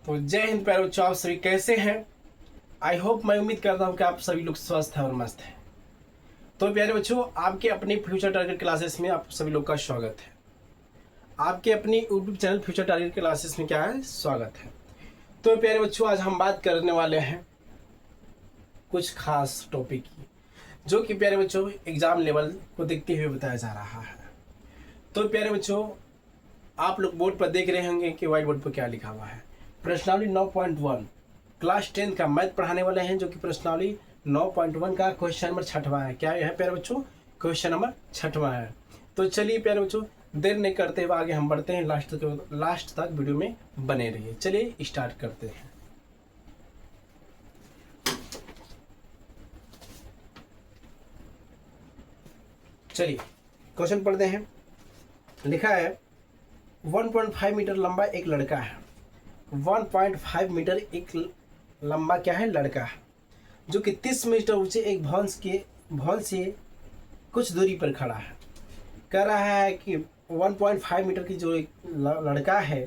तो जय हिंद प्यारे बच्चों, आप सभी कैसे हैं। आई होप, मैं उम्मीद करता हूं कि आप सभी लोग स्वस्थ हैं और मस्त हैं। तो प्यारे बच्चों, आपके अपने फ्यूचर टारगेट क्लासेस में आप सभी लोग का स्वागत है। आपके अपने YouTube channel future target classes में क्या है, स्वागत है। तो प्यारे बच्चों, आज हम बात करने वाले हैं कुछ खास टॉपिक की, जो कि प्यारे बच्चों एग्जाम लेवल को देखते हुए बताया जा रहा है। तो प्यारे बच्चों, आप लोग बोर्ड पर देख रहे होंगे कि व्हाइट बोर्ड पर क्या लिखा हुआ है। प्रश्नावली 9.1 क्लास 10 का मैथ पढ़ाने वाले हैं, जो कि प्रश्नावली 9.1 का क्वेश्चन नंबर 6वां है। क्या है प्यारे बच्चों, क्वेश्चन नंबर 6वां है। तो चलिए प्यारे बच्चों, देर नहीं करते हुए आगे हम बढ़ते हैं। लास्ट तक वीडियो में बने रहिए। चलिए स्टार्ट करते हैं। चलिए क्वेश्चन पढ़ते हैं। लिखा है 1.5 मीटर लंबा एक लड़का है। 1.5 मीटर एक लंबा क्या है, लड़का है, जो कि 30 मीटर ऊंचे एक भवन से कुछ दूरी पर खड़ा है। कह रहा है कि 1.5 मीटर की जो एक लड़का है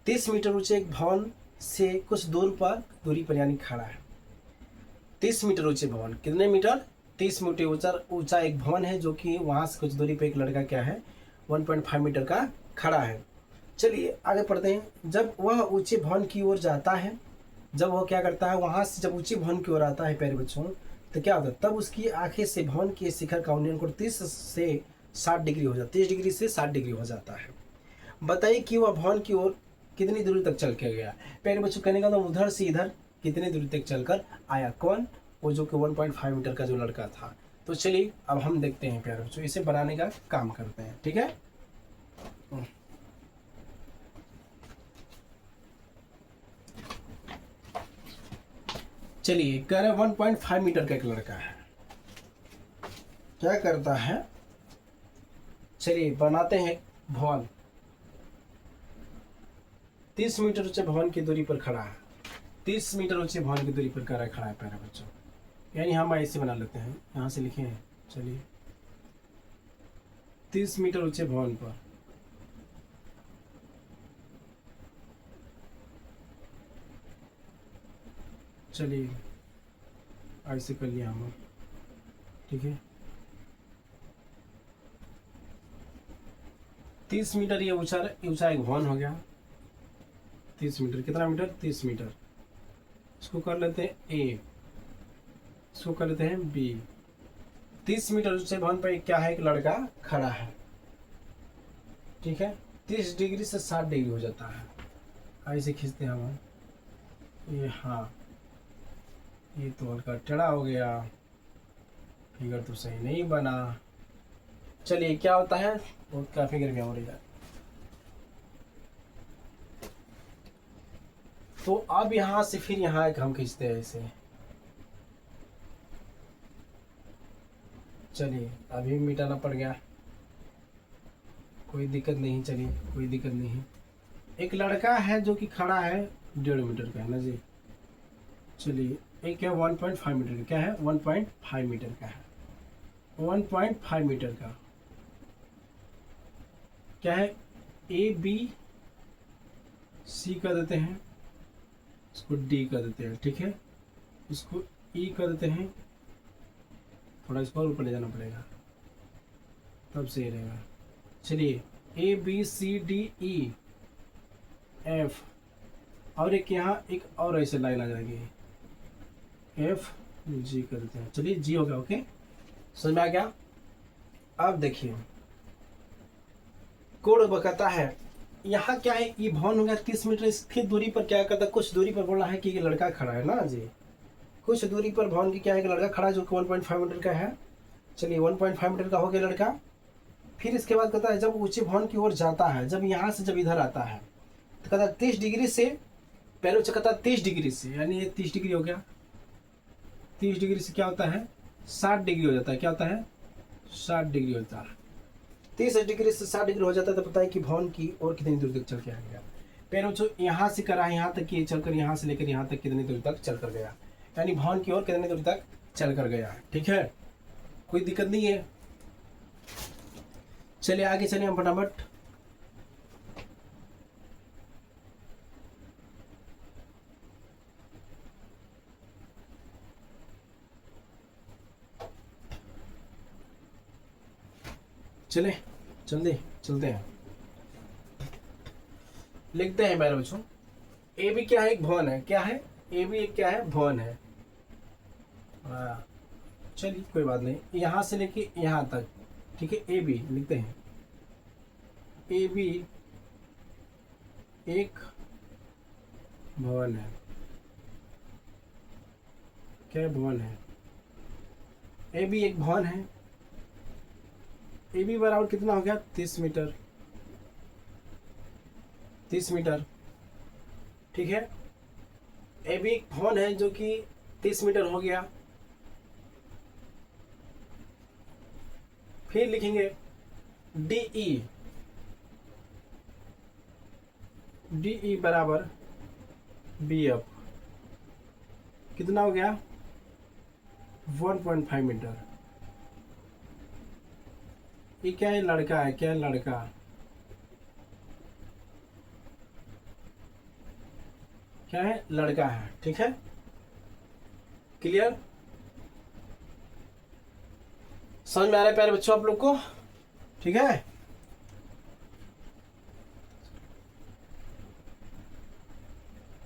30 मीटर ऊंचे एक भवन से कुछ दूरी पर यानी खड़ा है। 30 मीटर ऊंचे भवन, कितने मीटर, 30 मीटर ऊंचा एक भवन है, जो कि वहां से कुछ दूरी पर एक लड़का क्या है, 1.5 मीटर का खड़ा है। चलिए आगे पढ़ते हैं। जब वह ऊंचे भवन की ओर जाता है, जब वह क्या करता है, वहां से जब ऊंचे भवन की ओर आता है प्यारे बच्चों, तो क्या होता है, तब उसकी आंखें से भवन के शिखर का उन्नयन कोण 30 से 60 डिग्री हो जाता है। 30 डिग्री से 60 डिग्री हो जाता है। बताइए कि वह भवन की ओर कितनी दूरी तक चल के गया। प्यारे बच्चों, कहने का तो उधर से इधर कितनी दूरी तक चलकर आया, कौन, वो जो कि 1.5 मीटर का जो लड़का था। तो चलिए अब हम देखते हैं प्यारे बच्चों, इसे बनाने का काम करते हैं, ठीक है। चलिए कह रहे 1.5 मीटर का एक लड़का है, क्या करता है, चलिए बनाते हैं भवन। 30 मीटर ऊंचे भवन की दूरी पर खड़ा है। 30 मीटर ऊंचे भवन की दूरी पर खड़ा है प्यारे बच्चों, यानी हम ऐसे बना लेते हैं, यहाँ से लिखे हैं। चलिए 30 मीटर ऊंचे भवन पर चलिए ऐसे कर लिया हम, ठीक है। 30 मीटर ये ऊंचा एक भवन हो गया। 30 मीटर, कितना मीटर, 30 मीटर। इसको कर लेते हैं ए, इसको कर लेते हैं बी। 30 मीटर ऊंचे भवन पर क्या है, एक लड़का खड़ा है, ठीक है। 30 डिग्री से 60 डिग्री हो जाता है, ऐसे खींचते हैं हम ये। हाँ, ये तो हल्का टेढ़ा हो गया, फिगर तो सही नहीं बना। चलिए क्या होता है, बहुत का फिगर क्या हो रही है। तो अब यहाँ से फिर यहाँ एक हम खींचते हैं ऐसे। चलिए अभी मिटाना पड़ गया, कोई दिक्कत नहीं। चलिए कोई दिक्कत नहीं। एक लड़का है जो कि खड़ा है 1.5 मीटर का है ना जी। चलिए एक है 1.5 मीटर का, क्या है, 1.5 मीटर का है। 1.5 मीटर का क्या है, ए बी सी कर देते हैं, इसको डी कर देते हैं, ठीक है। इसको ई कर देते हैं, थोड़ा इसको और ऊपर ले जाना पड़ेगा तब सही रहेगा। चलिए A B C D E F, और एक यहाँ एक और ऐसे लाइन आ जाएगी, एफ जी कर देते हैं। चलिए जी हो गया, ओके, समझ में आ गया। अब देखिए कोड बताता है, यहाँ क्या है, ये भवन हो गया 30 मीटर। इसकी दूरी पर क्या करता है, कुछ दूरी पर बोला है कि ये लड़का खड़ा है ना जी। कुछ दूरी पर भवन की क्या है, एक लड़का खड़ा है जो कि 1.5 मीटर का है। चलिए 1.5 मीटर का हो गया लड़का। फिर इसके बाद कहता है जब ऊंचे भवन की ओर जाता है, जब यहाँ से जब इधर आता है, तो कहता है 30 डिग्री से, पहले कहता है 30 डिग्री से, यानी ये 30 डिग्री हो गया। 30 डिग्री से क्या होता है, 60 डिग्री हो जाता है। क्या होता है, 60 डिग्री होता है। 30 डिग्री से 60 डिग्री हो जाता है, तो पता है कि भवन की ओर कितनी दूर तक चल के आ गया। पैरों यहाँ से करा यहाँ तक, ये चलकर यहाँ से लेकर यहाँ तक कितनी दूर तक चल कर गया, यानी भवन की ओर कितनी दूर तक चल कर गया, ठीक है। कोई दिक्कत नहीं है। चलिए आगे चलिए हम फटाफट। चले जल्दी चलते हैं, लिखते हैं मेरे बच्चों। ए बी क्या है, एक भवन है। क्या है, ए बी एक क्या है, भवन है। चलिए कोई बात नहीं, यहाँ से लेके यहाँ तक, ठीक है। ए बी लिखते हैं, ए बी एक भवन है। क्या भवन है, ए बी एक भवन है। ए बी बराबर कितना हो गया, 30 मीटर, 30 मीटर, ठीक है। ए बी एक भवन है जो कि 30 मीटर हो गया। फिर लिखेंगे डी ई, डी ई बराबर बी एफ, कितना हो गया, 1.5 मीटर। ये क्या है, लड़का है। क्या है, लड़का। क्या है, लड़का है, ठीक है। क्लियर, समझ में आ रहा है प्यारे बच्चों आप लोग को, ठीक है।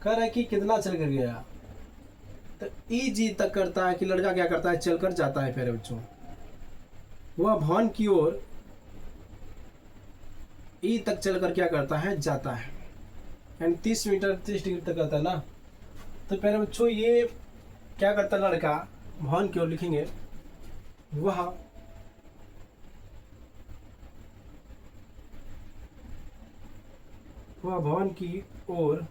कह रहा है कि कितना चल कर गया, तो ई जी तक करता है कि लड़का क्या करता है, चलकर जाता है प्यारे बच्चों। वह भवन की ओर ई तक चलकर क्या करता है, जाता है। यानी 30 मीटर 30 डिग्री तक करता है ना। तो प्यारे बच्चों ये क्या करता है, लड़का भवन की ओर लिखेंगे, वह भवन की ओर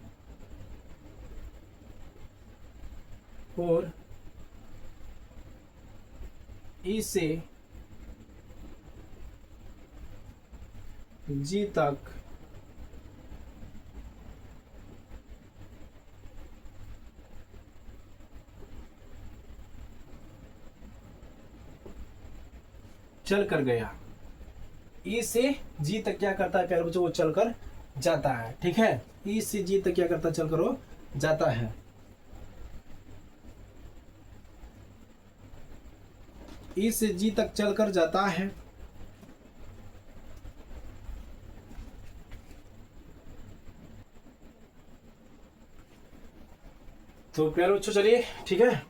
ई से जी तक चल कर गया। ई से जी तक क्या करता है प्यारे बच्चों, वो चल कर जाता है, ठीक है। ई से जी तक क्या करता है, चल कर वो जाता है। ई से जी तक चलकर जाता है। तो प्यारे बच्चों चलिए, ठीक है।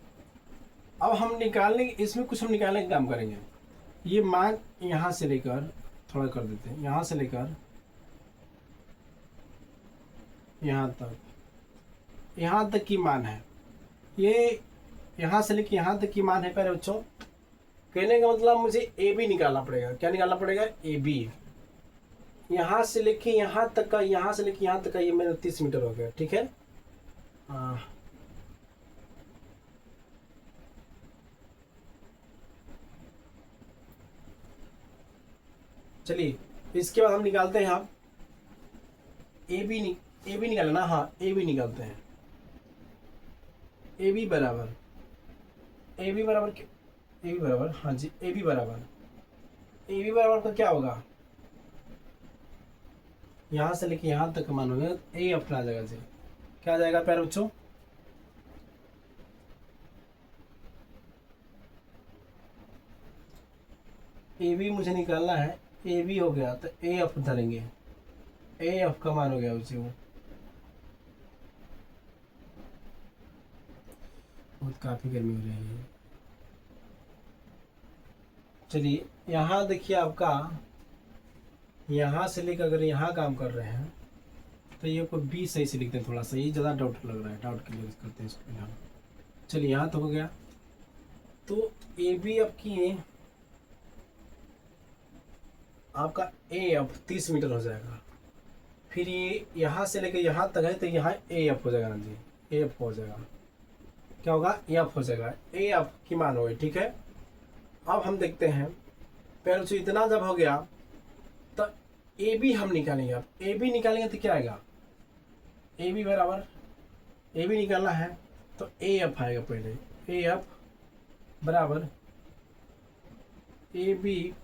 अब हम निकालने, इसमें कुछ हम निकालने का काम करेंगे। ये मान यहां से लेकर, थोड़ा कर देते हैं, यहां से लेकर यहां तक की मान है। ये यहां से लेकर यहां तक की मान है प्यारे बच्चों। कहने का मतलब मुझे ए बी निकालना पड़ेगा। क्या निकालना पड़ेगा, ए बी। यहां से लेके यहां तक का, यहां से लेके यहां तक का, ये मेरा 30 मीटर हो गया, ठीक है। चलिए इसके बाद हम निकालते हैं, आप ए बी निकालना, हाँ ए बी निकालते हैं। ए बी बराबर हाँ जी, ए बी बराबर का क्या होगा, यहां से लेके यहां तक का मान होगा, ए अपना आ जाएगा जी। क्या आ जाएगा प्यारे बच्चों, ए बी मुझे निकालना है। ए बी हो गया तो ए एफ धरेंगे, ए एफ का मान हो गया उसे, वो बहुत काफी गर्मी हो रही है। चलिए यहाँ देखिए आपका, यहाँ से लेकर अगर यहाँ काम कर रहे हैं तो ये को बी सही से लिखते हैं। थोड़ा सा ये ज़्यादा डाउट लग रहा है, डाउट क्लियर करते हैं इसको यहाँ। चलिए यहाँ तो हो गया। तो ए बी आपकी आपका ए एफ 30 मीटर हो जाएगा। फिर ये यहाँ से लेकर यहाँ तक है तो यहाँ ए एफ हो जाएगा ना जी, ए एफ हो जाएगा। क्या होगा, ए एफ हो जाएगा, ए एफ की मान हो गई, ठीक है। अब हम देखते हैं पहले से इतना जब हो गया तो ए बी हम निकालेंगे। अब ए बी निकालेंगे तो क्या आएगा, ए बी बराबर, ए बी निकालना है तो ए एफ आएगा पहले। ए एफ बराबर ए बी,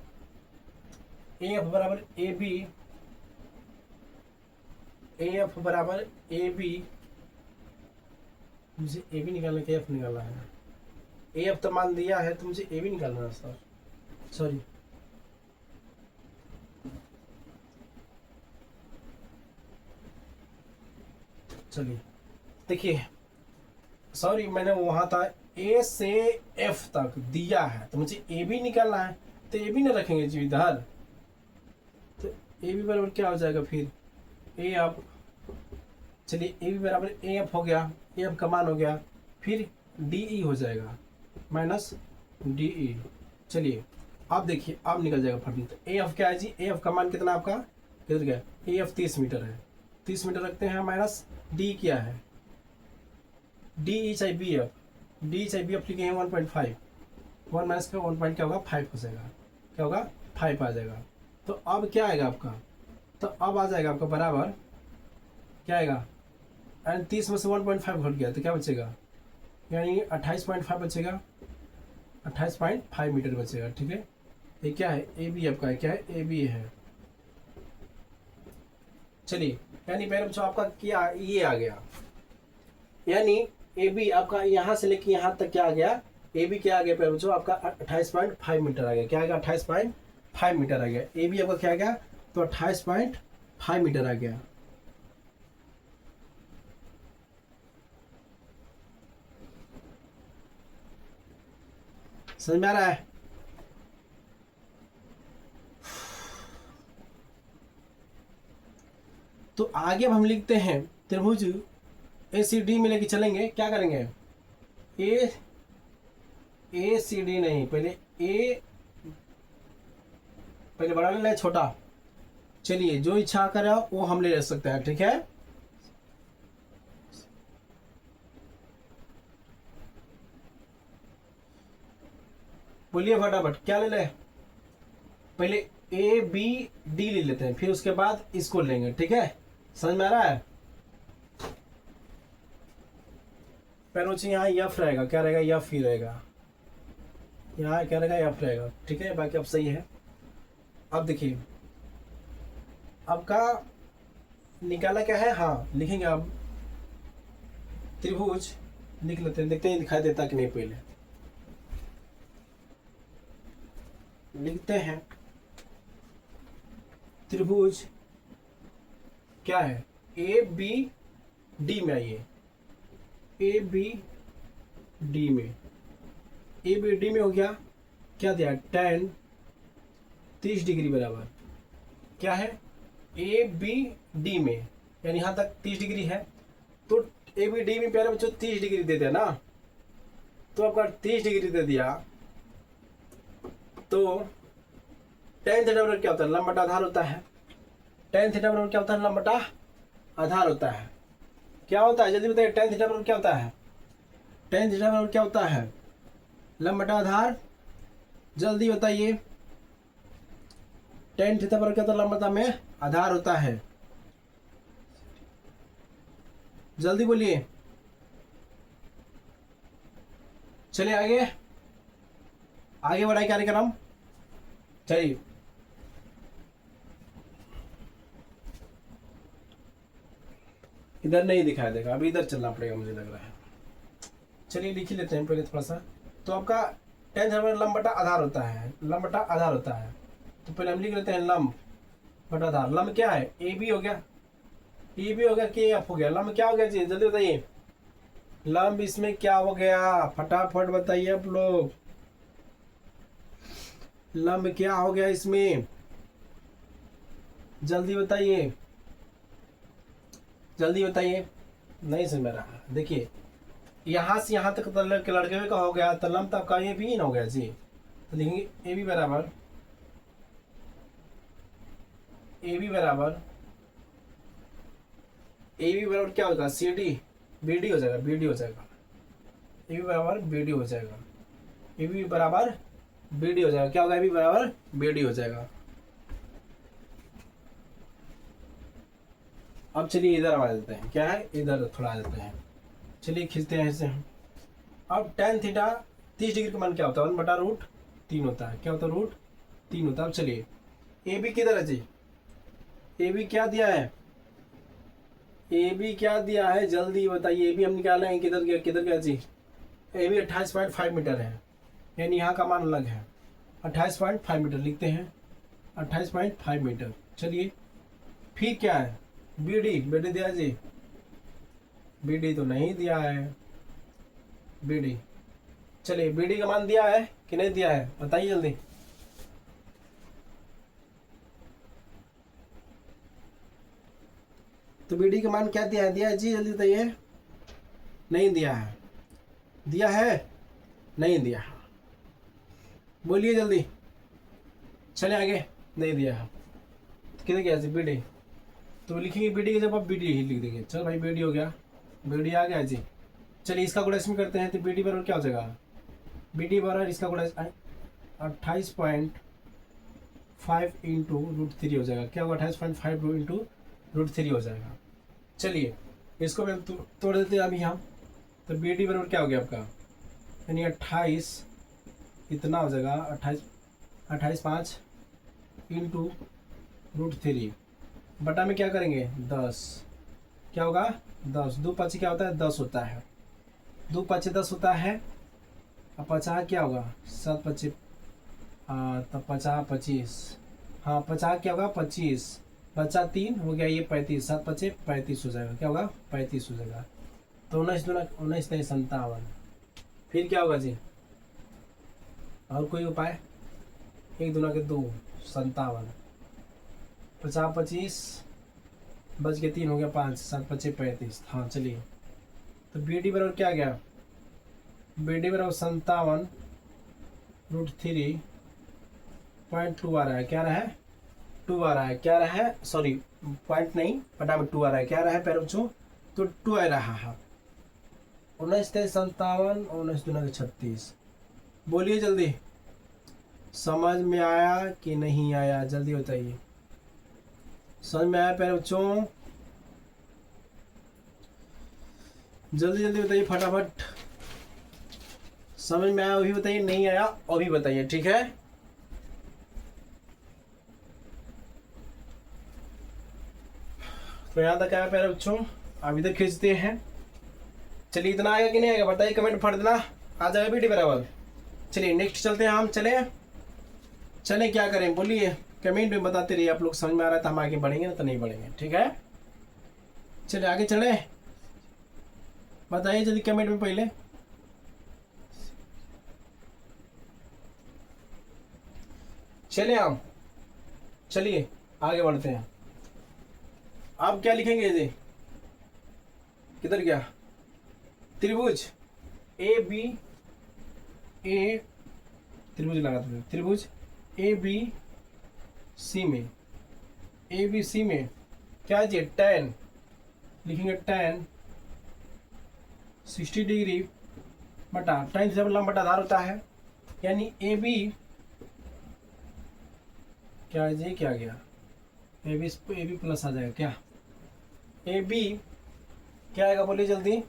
ए एफ बराबर ए बी, ए एफ बराबर ए बी। मुझे ए बी निकालना है, एफ निकालना है। ए एफ तो मान दिया है तो मुझे ए बी निकालना है सर, सॉरी चलिए देखिए, सॉरी मैंने वहाँ था ए से एफ तक दिया है तो मुझे ए बी निकालना है, तो ए बी न रखेंगे जी इधर, तो ए बी बराबर क्या हो जाएगा फिर ए एफ। चलिए ए बी बराबर ए एफ हो गया, ए एफ का मान हो गया, फिर डी ई हो जाएगा माइनस डी ई। चलिए अब देखिए अब निकल जाएगा फटन। तो ए एफ क्या है जी, ए एफ का मान कितना आपका किधर गया, ए एफ 30 मीटर है, 30 मीटर रखते हैं, माइनस डी क्या है, डी ई चाहे बी एफ, डी चाहे बी एफ लिखे हैं 1.5, 1 माइनस का 1 पॉइंट क्या होगा 5 हो जाएगा, क्या होगा 5 आ जाएगा। तो अब क्या आएगा आपका, तो अब आ जाएगा आपका बराबर क्या आएगा, एंड 30 में से 1.5 घट गया तो क्या बचेगा, यानी 28.5 बचेगा, 28.5 मीटर बचेगा। ठीक है, ये क्या है ए बी आपका है, क्या है ए बी है। चलिए यानी पहले बच्चों आपका क्या ये आ गया, यानी ए बी आपका यहाँ से लेके यहाँ तक क्या आ गया, ए बी क्या आ गया पहले बच्चों आपका 28.5 मीटर आ गया, क्या आ गया 28.5 मीटर आ गया, ए बी आपका क्या आ गया तो 28.5 मीटर आ गया। समझ में आ रहा है। तो आगे अब हम लिखते हैं त्रिभुज ए सी डी में लेके चलेंगे, क्या करेंगे ए सी डी नहीं, पहले बड़ा लेना है छोटा। चलिए जो इच्छा करे वो हम ले सकते हैं, ठीक है। बोलिए फटाफट क्या ले लें, पहले ए बी डी ले लेते हैं, फिर उसके बाद इसको लेंगे, ठीक है। समझ में आ रहा है। पेरोची यहाँ यफ रहेगा, क्या रहेगा यफ ही रहेगा, यहाँ क्या रहेगा यफ रहेगा, ठीक है। बाकी अब सही है। अब देखिए आपका निकाला क्या है, हाँ लिखेंगे अब त्रिभुज लिख लेते हैं, देखते हैं दिखाई देता कि नहीं। पहले लिखते हैं त्रिभुज क्या है ए बी डी में, आइए ए बी डी में, ए बी डी में हो गया, क्या दिया tan 30 डिग्री बराबर क्या है ए बी डी में, यानी यहां तक 30 डिग्री है, तो ए बी डी में प्यारे बच्चों 30 डिग्री दे दिया ना, तो आपका 30 डिग्री दे दिया तो tan थीटा बराबर क्या होता है, लंब बटा आधार होता है। tan थीटा बराबर क्या होता है, लंब बटा आधार होता है। क्या होता है जल्दी बताइए, tan थीटा बराबर क्या होता है, tan थीटा बराबर क्या होता है, लंब बटा आधार। जल्दी बताइए tan थीटा बराबर क्या होता है, लंब बटा में आधार होता है, जल्दी बोलिए। चलिए आगे आगे बढ़ाए कार्यक्रम। चलिए इधर नहीं दिखाई देगा, अभी इधर चलना पड़ेगा मुझे लग रहा है। चलिए लिख ही लेते हैं पहले थोड़ा सा। तो आपका tan थीटा बराबर लंब बटा आधार होता है, लंब बटा आधार होता है, तो पहले हम लिख लेते हैं लंब बटा आधार। लंब क्या है ए बी हो गया, ए बी हो गया के एफ हो गया, लंब क्या हो गया जी जल्दी बताइए, लंब इसमें क्या हो गया फटाफट बताइए आप लोग, लंब क्या हो गया इसमें जल्दी बताइए, जल्दी बताइए। नहीं समझ में रहा, देखिए यहां से यहां तक तो लड़के का हो गया, तो लंब तो आपका ये भी हो गया जी, तो लिखेंगे ए बी बराबर, ए बी बराबर, ए बी बराबर क्या होगा सी डी बी डी हो जाएगा, बी डी हो जाएगा, ए बी बराबर बी डी हो जाएगा, ए बी बराबर बी डी हो जाएगा, क्या होगा ए बी बराबर बी डी हो जाएगा। अब चलिए इधर आ जाते हैं, क्या है इधर थोड़ा आ जाते हैं, चलिए खींचते हैं ऐसे हम। अब tan थीटा 30 डिग्री का मान क्या होता है, 1 बटा रूट 3 होता है, क्या होता है रूट 3 होता है। अब चलिए ए बी किधर है जी, ए बी क्या दिया है, ए बी क्या दिया है जल्दी बताइए, ए बी हम निकाले हैं किधर गया, किधर गया जी, ए बी 28.5 मीटर है, यानी यहाँ का मान अलग है, 28.5 मीटर लिखते हैं, 28.5 मीटर। चलिए फिर क्या है बी डी दिया जी, बी डी तो नहीं दिया है, बी डी। चलिए बी डी का मान दिया है कि नहीं दिया है, बताइए जल्दी। तो बी डी का मान क्या दिया है, दिया है जी, जल्दी बताइए। नहीं दिया है, दिया है, नहीं दिया है, बोलिए जल्दी। चले आगे, नहीं दिया है, तो किधर गया बी डी, तो लिखेंगे बी डी की जब आप बी डी ही लिख देंगे। चलो भाई बी डी हो गया, बी डी आ गया जी। चलिए इसका गुणा इसमें करते हैं, तो बी डी बराबर क्या हो जाएगा, बी डी बराबर इसका गुणा 28.5 इंटू रूट थ्री हो जाएगा। क्या होगा, 28.5 इंटू रूट थ्री हो जाएगा। चलिए इसको मैं तोड़ देते हैं अभी यहाँ। तो बी डी बराबर क्या हो गया आपका, यानी 28 इतना हो जाएगा, 28.5 इंटू रूट थ्री बटा में क्या करेंगे 10, क्या होगा 10, 2 5 क्या होता है 10 होता है, 2 5 10 होता है। अब 50 क्या होगा 7 5 तब 50 25, हाँ 50 क्या होगा 25, बचा 3 हो गया ये 35, 7 5 35 हो जाएगा, क्या होगा 35 हो जाएगा। तो 19 दूना 19 नहीं 57, फिर क्या होगा जी, और कोई उपाय, 1 दूना के 2 57, 50 25 बच के 3 हो गया 5, 7 5 35। हाँ चलिए, तो बी डी बराबर क्या आ गया, बी डी बराबर 57 रूट 3.2 आ रहा है, क्या आ रहा है 2 आ रहा है, क्या आ रहा है, सॉरी पॉइंट नहीं बटा में 2 आ रहा है, क्या आ रहा है पैर बच्चों, तो 2 आ रहा है। 19 57, 19 दूना 36, बोलिए जल्दी, समझ में आया कि नहीं आया, जल्दी बताइए, समझ में आया पैर बच्चों, जल्दी जल्दी बताइए फटाफट, समझ में आया वो भी बताइए, नहीं आया वो भी बताइए, ठीक है। तो यहां तक आया पैर बच्चों, अब इधर खींचते हैं। चलिए इतना आएगा कि नहीं आएगा बताइए, कमेंट फट देना, आ जाएगा बी डी बराबर। चलिए नेक्स्ट चलते हैं हम, चले क्या करें बोलिए, कमेंट में बताते रहिए, आप लोग समझ में आ रहा है तो हम आगे बढ़ेंगे ना तो नहीं बढ़ेंगे, ठीक है। चलिए आगे चले, बताइए जल्दी कमेंट में पहले। चलिए हम, चलिए आगे बढ़ते हैं। आप क्या लिखेंगे जी, किधर गया, त्रिभुज ए बी, ए त्रिभुज लगा दो, त्रिभुज ए बी सी में, ए बी सी में क्या जी tan लिखेंगे, tan 60 डिग्री बटा tan से लंब बटा आधार होता है, यानी ए बी क्या जी, क्या गया ए बी प्लस आ जाएगा, क्या ए बी क्या आएगा बोलिए जल्दी,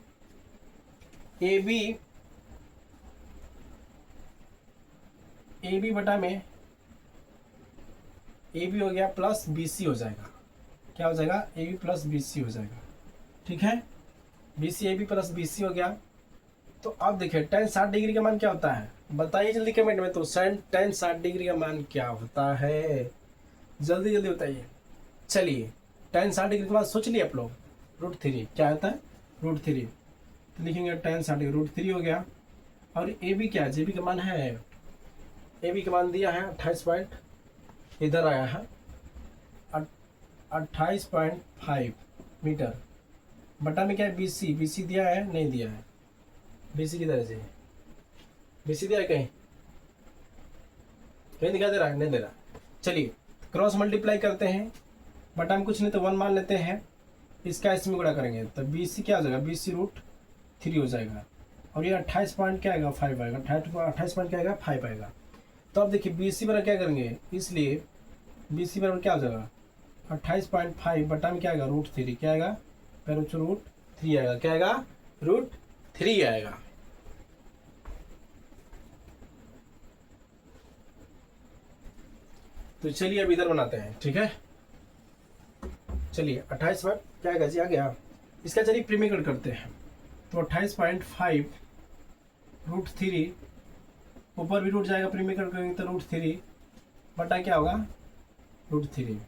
ए बी बटा में ए बी हो गया प्लस बी सी हो जाएगा, क्या हो जाएगा A B plus B C हो जाएगा, ठीक है। B C A B plus B C हो गया। तो अब देखिए tan 60 डिग्री का मान क्या होता है, बताइए जल्दी कमेंट में, तो tan 60 डिग्री का मान क्या होता है, जल्दी जल्दी बताइए। चलिए tan 60 डिग्री के बाद सोच लिए आप लोग, √3 क्या होता है √3, तो लिखेंगे tan 60 डिग्री √3 हो गया। और ए बी क्या है, जे बी का मान है, ए बी का मान दिया है 28 पॉइंट, इधर आया है 28.5 मीटर बटा में क्या है बी सी दिया है नहीं दिया है, बी सी किधर है, बी सी दिया है कहीं, कहीं दिखा दे रहा है, नहीं दे रहा। चलिए क्रॉस मल्टीप्लाई करते हैं, बटा में कुछ नहीं तो 1 मान लेते हैं, इसका इसमें गुणा करेंगे तो बी सी क्या हो जाएगा, बी सी √3 हो जाएगा। और ये 28 पॉइंट क्या आएगा 5 आएगा, 28 पॉइंट क्या आएगा 5 आएगा। तो अब देखिए बी सी बराबर क्या करेंगे, इसलिए बी सी बराबर क्या हो जाएगा 28.5 बटा में क्या आएगा √3, क्या आएगा फिर √3 आएगा, क्या आएगा √3 आएगा। तो चलिए अब इधर बनाते हैं, ठीक है। चलिए 28 पर क्या आएगा जी, आ गया। इसका चलिए प्रीमिकरण करते हैं, तो 28.5 √3, ऊपर भी रूट जाएगा, प्रीमिकरण करेंगे तो √3 बटा क्या होगा √3।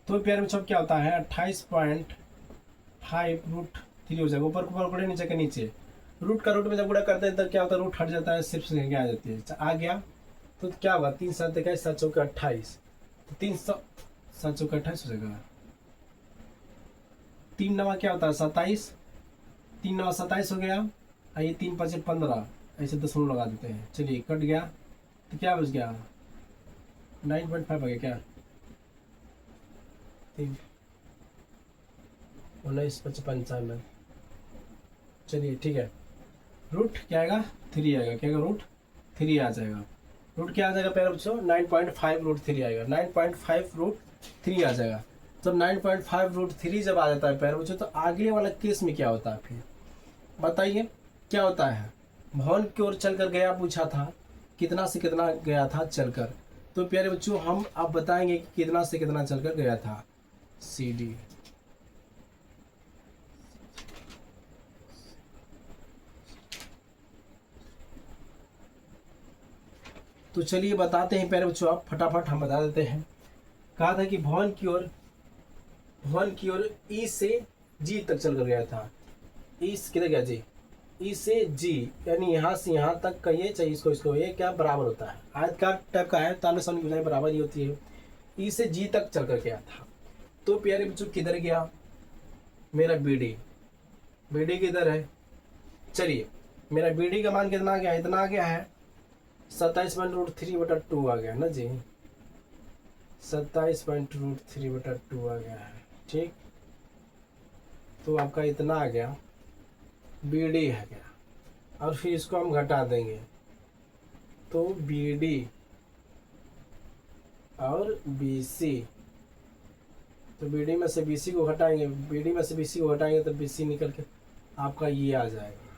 तो प्यारे बच्चों क्या होता है 28.5 3 हो जाएगा। ऊपर ऊपर गुड़े, नीचे के नीचे। रूट का रूट में जब गुड़ा करते हैं तो क्या होता है, रूट हट जाता है, सिर्फ संख्या आ जाती है। आ गया तो क्या होगा, 3 7 21 7 चौके 28, तो 300 7 चौके 28 हो जाएगा। 3 नवा क्या होता है 27, 3 नवा 27 हो गया। ये 3 5 15, ऐसे दशमलव लगा देते हैं। चलिए कट गया तो क्या बच गया, 9.5 आ गया क्या, 3 19 55 95। चलिए ठीक है, रूट क्या आएगा 3 आएगा, क्या आएगा रूट 3 आ जाएगा। रूट क्या आ जाएगा प्यारे बच्चों, 9.5 रूट 3 आएगा, 9.5 रूट 3 आ जाएगा। जब 9.5 रूट 3 जब आ जाता है प्यारे बच्चों, तो आगे वाला केस में क्या होता है फिर बताइए, क्या होता है। भवन की ओर चलकर गया, पूछा था कितना से कितना गया था चलकर। तो प्यारे बच्चों हम अब बताएंगे कि कितना से कितना चलकर गया था, सी डी। तो चलिए बताते हैं प्यारे बच्चों, आप फटाफट हम बता देते हैं। कहा था कि भवन की ओर ई से जी तक चलकर गया था। ई किधर गया जी, ई से जी, यानी यहाँ से यहाँ तक का ये चाहिए, इसको ये क्या बराबर होता है, आयतकार टाइप का है, तालमें सामने की बजाय बराबर ही होती है। ई से जी तक चलकर गया था। तो प्यारे बच्चों किधर गया, मेरा बीडी किधर है। चलिए मेरा बीडी का मान कितना आ गया, इतना आ गया है 27.√3/2 आ गया ना जी, 27.√3/2 आ गया है। ठीक, तो आपका इतना आ गया, बीडी है गया। और फिर इसको हम घटा देंगे, तो बीडी और बीसी, तो बीडी में से बीसी को घटाएंगे, बीडी में से बीसी को घटाएंगे तो बीसी निकल के आपका ये आ जाएगा।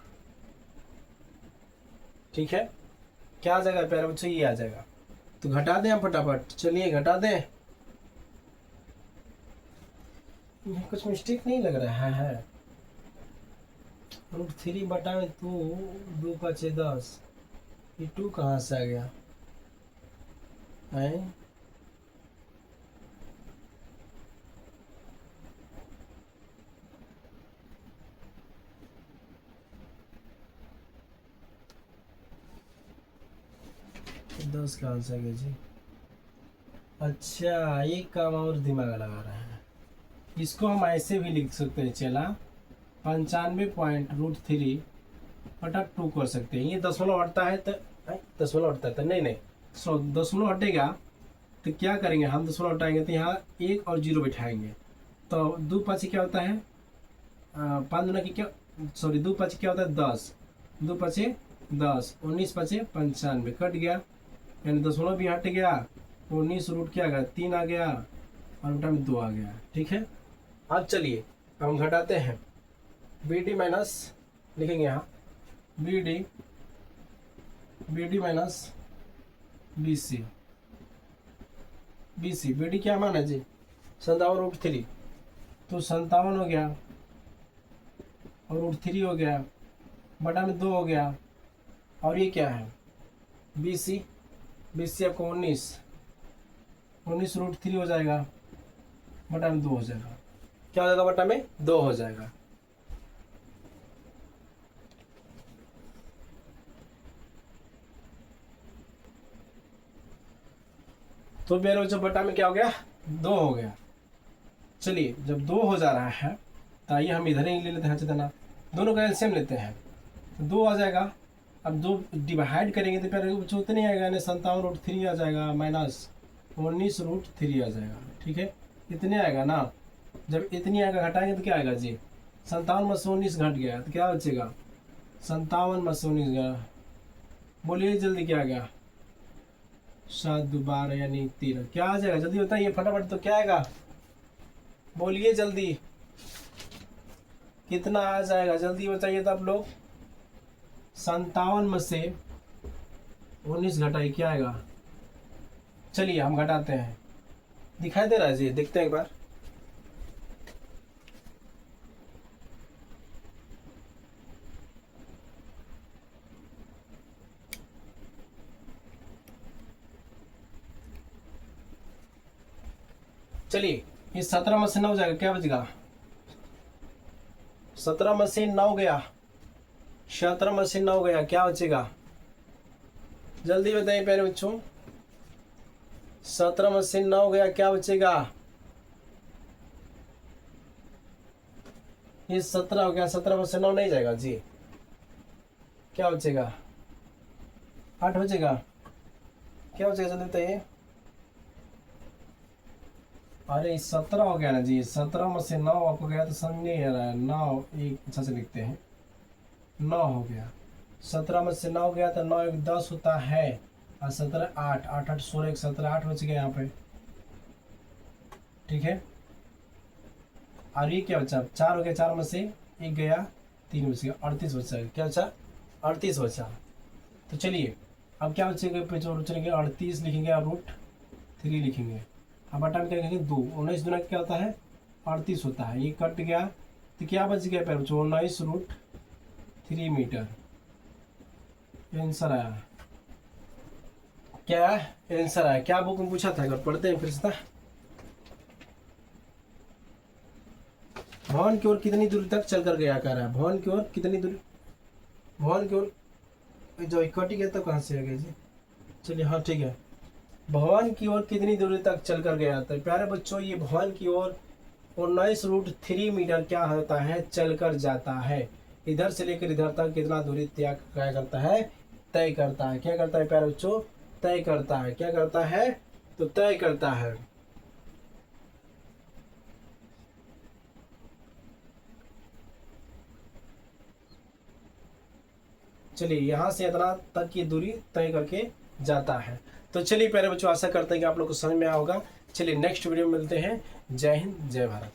ठीक है, क्या आ जाएगा प्यारे बच्चों, ये आ जाएगा। तो घटा दें हम फटाफट, चलिए घटा दें। ये कुछ मिस्टेक नहीं लग रहा है। √3/2, 2 5 10, ये 2 कहाँ से आ गया है। दस कहाँ से आ गया जी, अच्छा एक काम और दिमाग लगा रहे हैं। इसको हम ऐसे भी लिख सकते हैं, चला 95.√3/2 कर सकते हैं। ये दशमलव हटता है तो दशमलव हटता है तो नहीं दशमलव हटेगा तो क्या करेंगे हम, दशमलव हटाएंगे तो यहाँ 1 और 0 बैठाएंगे। तो 2 5 क्या होता है, 5 दूना की क्या, सॉरी 2 5 क्या होता है 10, 2 5 10, 19 5 95, कट गया, यानी दशमलव भी हट गया। 19 रूट क्या आ गया 3 आ गया, और बटा में 2 आ गया। ठीक है, अब चलिए हम घटाते हैं, बी डी माइनस लिखेंगे यहाँ, B D minus B C. B D क्या मान है जी 57√3, तो 57 हो गया और √3 हो गया, बटा में 2 हो गया। और ये क्या है बी सी आपको 19 √3 हो जाएगा, बटा में 2 हो जाएगा। क्या हो जाएगा, बटा में 2 हो जाएगा। तो मेरे जो बटा में क्या हो गया 2 हो गया। चलिए जब 2 हो जा रहा है तो आइए हम इधर ही ले लेते हैं, चतना दोनों का एलसीएम लेते हैं, तो 2 आ जाएगा। अब 2 डिवाइड करेंगे तो फिर कुछ उतने आएगा, यानी 57√3 आ जाएगा माइनस 19√3 आ जाएगा। ठीक है, इतने आएगा ना, जब इतनी आएगा घटाएंगे तो क्या आएगा जी 57 में से 19 घट गया तो क्या बचेगा 57 में से 19 गया, बोलिए जल्दी क्या आ गया 7 2 12 यानी 13, क्या आ जाएगा जल्दी बताइए फटाफट, तो क्या आएगा बोलिए जल्दी, कितना आ जाएगा जल्दी बताइए। तो आप लोग 57 में से 19 घटाइए क्या आएगा, चलिए हम घटाते हैं, दिखाई दे रहा है जी, देखते हैं एक बार। चलिए इस 17 में से 9 जाएगा, क्या बचेगा 17 में से 9 गया, 17 में से 9 गया, क्या बचेगा? जल्दी बताइए प्यारे बच्चों, 17 में से 9 गया, क्या बचेगा? ये 17 हो गया, 17 में से 9 नहीं जाएगा जी, क्या बचेगा? 8 बचेगा, क्या बचेगा जल्दी बताइए। अरे 17 हो गया ना जी, 17 में से 9 आपको गया तो समझ नहीं आ रहा है। 9 एक अच्छा से लिखते हैं, 9 हो गया, 17 में से 9 गया तो 9 एक 10 होता है, और 17 8, 8 8 16 एक 17, 8 बच गया यहाँ पे, ठीक है। और ये क्या बचा? 4 हो गया, 4 में से 1 गया, 3 बच गया, 38 बचा। क्या बचा? 38 बचा। तो चलिए अब क्या बचेगा? चलेंगे 38 लिखेंगे और √3 लिखेंगे। अब बटा में क्या लिखेंगे? 2, 19 दूना क्या होता है? 38 होता है। ये कट गया तो क्या बच गया पैर? 19√3 मीटर। आंसर आया, क्या आंसर आया? क्या बुक में पूछा था? अगर पढ़ते हैं फिर से। भवन की ओर कितनी दूरी तक चल कर गया? कह रहा है भवन की ओर कितनी दूरी, भवन की ओर जो इक्वटी गया तो कहाँ से आ गया जी? चलिए हाँ ठीक है, भवन की ओर कितनी दूरी तक चल कर गया? तो प्यारे बच्चों ये भवन की ओर 19√3 मीटर क्या होता है? चल कर जाता है। इधर से लेकर इधर तक कितना दूरी त्याग क्या करता है? तय करता है। क्या करता है प्यारे बच्चों? तय करता है। क्या करता है? तो तय करता है। चलिए यहाँ से इतना तक की दूरी तय करके जाता है। तो चलिए प्यारे बच्चों, आशा करते हैं कि आप लोग को समझ में आया होगा। चलिए नेक्स्ट वीडियो में मिलते हैं। जय हिंद, जय भारत।